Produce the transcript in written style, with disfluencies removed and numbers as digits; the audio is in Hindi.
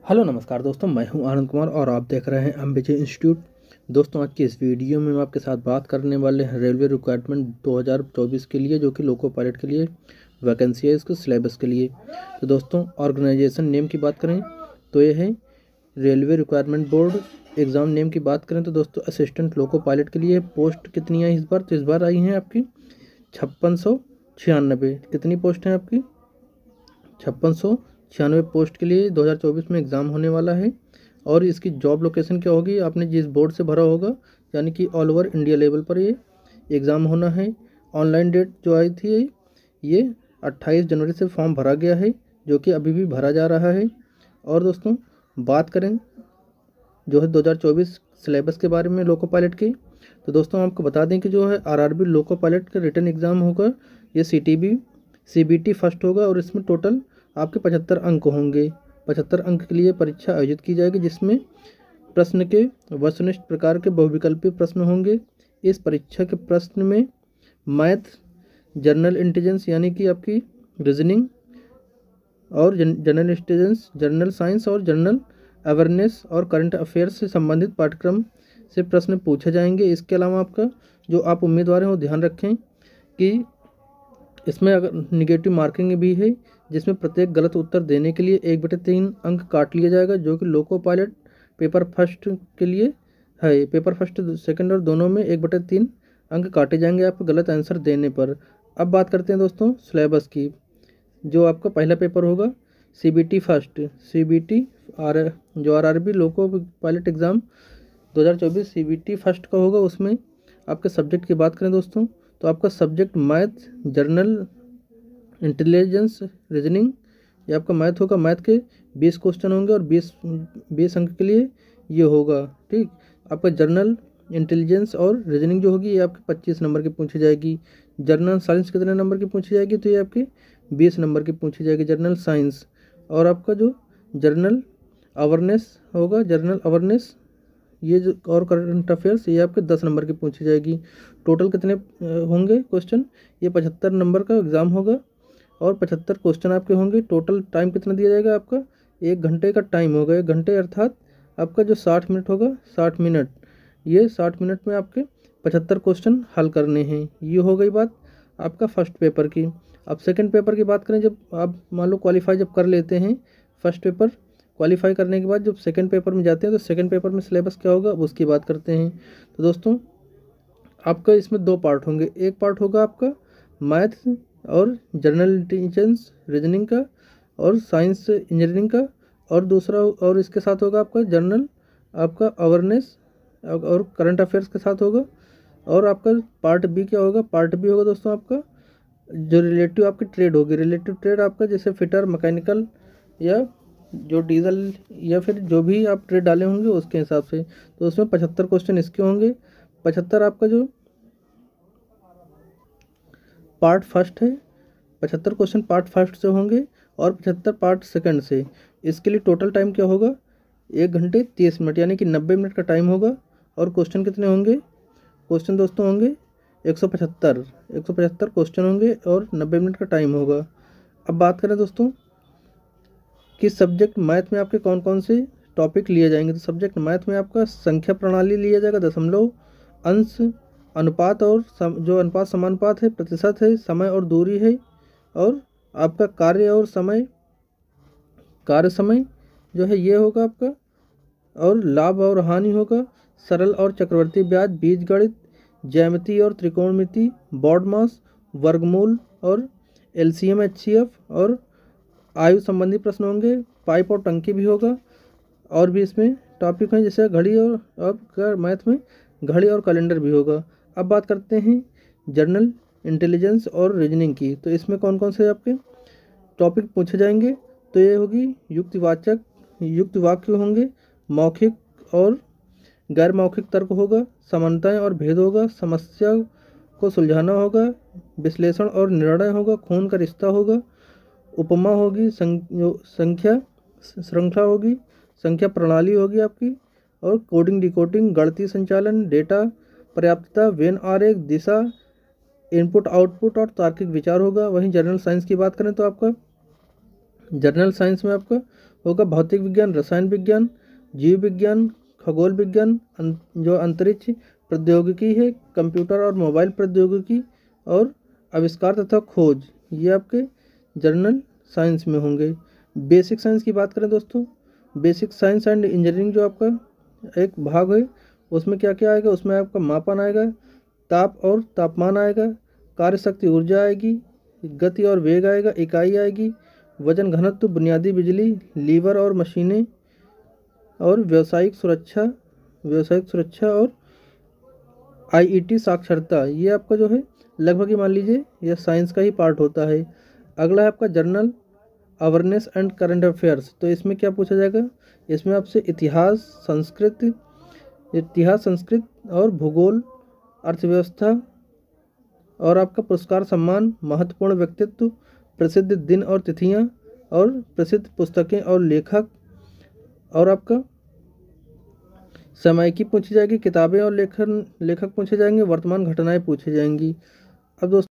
हेलो नमस्कार दोस्तों, मैं हूं आनंद कुमार और आप देख रहे हैं अम्बेजे इंस्टीट्यूट। दोस्तों, आज की इस वीडियो में हम आपके साथ बात करने वाले हैं रेलवे रिक्वायरमेंट 2024 के लिए, जो कि लोको पायलट के लिए वैकेंसी है, इसके सिलेबस के लिए। तो दोस्तों, ऑर्गेनाइजेशन नेम की बात करें तो ये है railway requirement board. Exam name की बात करें तो दोस्तों असिस्टेंट लोको पायलट के लिए पोस्ट कितनी आई इस बार? तो इस बार आई हैं आपकी 5696। कितनी पोस्ट हैं आपकी? 5696 पोस्ट के लिए 2024 में एग्ज़ाम होने वाला है। और इसकी जॉब लोकेशन क्या होगी? आपने जिस बोर्ड से भरा होगा, यानी कि ऑल ओवर इंडिया लेवल पर ये एग्ज़ाम होना है। ऑनलाइन डेट जो आई थी ये 28 जनवरी से फॉर्म भरा गया है, जो कि अभी भी भरा जा रहा है। और दोस्तों, बात करें जो है 2024 सिलेबस के बारे में लोको पायलट की, तो दोस्तों आपको बता दें कि जो है आरआरबी लोको पायलट का रिटन एग्ज़ाम होगा, ये सीबीटी फर्स्ट होगा और इसमें टोटल आपके 75 अंक होंगे। 75 अंक के लिए परीक्षा आयोजित की जाएगी, जिसमें प्रश्न के वस्तुनिष्ठ प्रकार के बहुविकल्पीय प्रश्न होंगे। इस परीक्षा के प्रश्न में मैथ, जनरल इंटेलिजेंस यानी कि आपकी रीजनिंग, और जनरल इंटेलिजेंस, जनरल साइंस और जनरल अवेयरनेस और करंट अफेयर्स से संबंधित पाठ्यक्रम से प्रश्न पूछे जाएंगे। इसके अलावा आपका जो आप उम्मीदवार हैं वो ध्यान रखें कि इसमें अगर निगेटिव मार्किंग भी है, जिसमें प्रत्येक गलत उत्तर देने के लिए 1/3 अंक काट लिया जाएगा, जो कि लोको पायलट पेपर फर्स्ट के लिए है। पेपर फर्स्ट सेकंड और दोनों में 1/3 अंक काटे जाएंगे आपको गलत आंसर देने पर। अब बात करते हैं दोस्तों सिलेबस की। जो आपका पहला पेपर होगा सीबीटी फर्स्ट, सीबीटी जो RRB loco pilot exam 2024 CBT first का होगा। उसमें आपके सब्जेक्ट की बात करें दोस्तों, तो आपका subject math, journal intelligence, reasoning, ये आपका मैथ होगा। मैथ के 20 क्वेश्चन होंगे और 20 अंक के लिए ये होगा। ठीक, आपका जर्नल इंटेलिजेंस और रीजनिंग जो होगी ये आपके 25 नंबर की पूछी जाएगी। जर्नल साइंस कितने नंबर की पूछी जाएगी? तो ये आपकी 20 नंबर की पूछी जाएगी जर्नल साइंस। और आपका जो जर्नल अवेयरनेस होगा, जनरल अवेयरनेस ये जो और करंट अफेयर्स, ये आपके 10 नंबर की पूछी जाएगी। टोटल कितने होंगे क्वेश्चन? ये 75 नंबर का एग्ज़ाम होगा और 75 क्वेश्चन आपके होंगे। टोटल टाइम कितना दिया जाएगा आपका? 1 घंटे का टाइम होगा। 1 घंटे अर्थात आपका जो 60 मिनट होगा, 60 मिनट, ये 60 मिनट में आपके 75 क्वेश्चन हल करने हैं। ये हो गई बात आपका फर्स्ट पेपर की। अब सेकंड पेपर की बात करें, जब आप मान लो क्वालिफाई जब कर लेते हैं, फर्स्ट पेपर क्वालिफाई करने के बाद जब सेकंड पेपर में जाते हैं, तो सेकंड पेपर में सिलेबस क्या होगा उसकी बात करते हैं। तो दोस्तों, आपका इसमें 2 पार्ट होंगे। एक पार्ट होगा आपका मैथ और जनरल इंटेलिजेंस, रीजनिंग का और साइंस इंजीनियरिंग का, और दूसरा और इसके साथ होगा आपका जनरल, आपका अवेयरनेस और करंट अफेयर्स के साथ होगा। और आपका पार्ट बी क्या होगा? पार्ट बी होगा दोस्तों आपका जो रिलेटिव आपकी ट्रेड होगी। रिलेटिव ट्रेड आपका जैसे फिटर, मैकेनिकल, या जो डीजल, या फिर जो भी आप ट्रेड डाले होंगे उसके हिसाब से। तो उसमें 75 क्वेश्चन इसके होंगे। 75 आपका जो पार्ट फर्स्ट है, 75 क्वेश्चन पार्ट फर्स्ट से होंगे और 75 पार्ट सेकंड से। इसके लिए टोटल टाइम क्या होगा? 1 घंटे 30 मिनट, यानी कि 90 मिनट का टाइम होगा। और क्वेश्चन कितने होंगे? क्वेश्चन दोस्तों होंगे 175 क्वेश्चन होंगे और 90 मिनट का टाइम होगा। अब बात करें दोस्तों कि सब्जेक्ट मैथ में आपके कौन कौन से टॉपिक लिए जाएंगे, तो सब्जेक्ट मैथ में आपका संख्या प्रणाली लिया जाएगा, दशमलव, अंश, अनुपात और जो अनुपात समानुपात है, प्रतिशत है, समय और दूरी है, और आपका कार्य समय जो है ये होगा आपका, और लाभ और हानि होगा, सरल और चक्रवर्ती ब्याज, बीजगणित, ज्यामिति और त्रिकोणमिति, बॉड मास, वर्गमूल और एलसीएम एचसीएफ, और आयु संबंधी प्रश्न होंगे। पाइप और टंकी भी होगा। और भी इसमें टॉपिक हैं जैसे घड़ी और मैथ में घड़ी और कैलेंडर भी होगा। अब बात करते हैं जनरल इंटेलिजेंस और रीजनिंग की, तो इसमें कौन कौन से आपके टॉपिक पूछे जाएंगे? तो ये होगी युक्तिवाचक, युक्त वाक्य होंगे, मौखिक और गैर मौखिक तर्क होगा, समानताएं और भेद होगा, समस्या को सुलझाना होगा, विश्लेषण और निर्णय होगा, खून का रिश्ता होगा, उपमा होगी, संख्या श्रृंखला होगी, संख्या प्रणाली होगी आपकी, और कोडिंग डिकोडिंग, गणितीय संचालन, डेटा पर्याप्तता, वेन आरेख, दिशा, इनपुट आउटपुट और तार्किक विचार होगा। वहीं जनरल साइंस की बात करें तो आपका जनरल साइंस में आपका होगा भौतिक विज्ञान, रसायन विज्ञान, जीव विज्ञान, खगोल विज्ञान, जो अंतरिक्ष प्रौद्योगिकी है, कंप्यूटर और मोबाइल प्रौद्योगिकी और आविष्कार तथा खोज, ये आपके जनरल साइंस में होंगे। बेसिक साइंस की बात करें दोस्तों, बेसिक साइंस एंड इंजीनियरिंग जो आपका एक भाग है, उसमें क्या क्या आएगा, उसमें आपका मापन आएगा, ताप और तापमान आएगा, कार्य शक्ति ऊर्जा आएगी, गति और वेग आएगा, इकाई आएगी, वजन घनत्व, बुनियादी बिजली, लीवर और मशीनें, और व्यावसायिक सुरक्षा और आईईटी साक्षरता, ये आपका जो है लगभग ही मान लीजिए यह साइंस का ही पार्ट होता है। अगला है आपका general awareness and current affairs. तो इसमें क्या पूछा जाएगा, इसमें आपसे इतिहास, संस्कृत और भूगोल, अर्थव्यवस्था और आपका पुरस्कार सम्मान, महत्वपूर्ण व्यक्तित्व, प्रसिद्ध दिन और तिथियां और प्रसिद्ध पुस्तकें और लेखक, और आपका सामयिकी पूछी जाएगी, किताबें और लेखक पूछे जाएंगे, वर्तमान घटनाएं पूछी जाएंगी। अब दोस्तों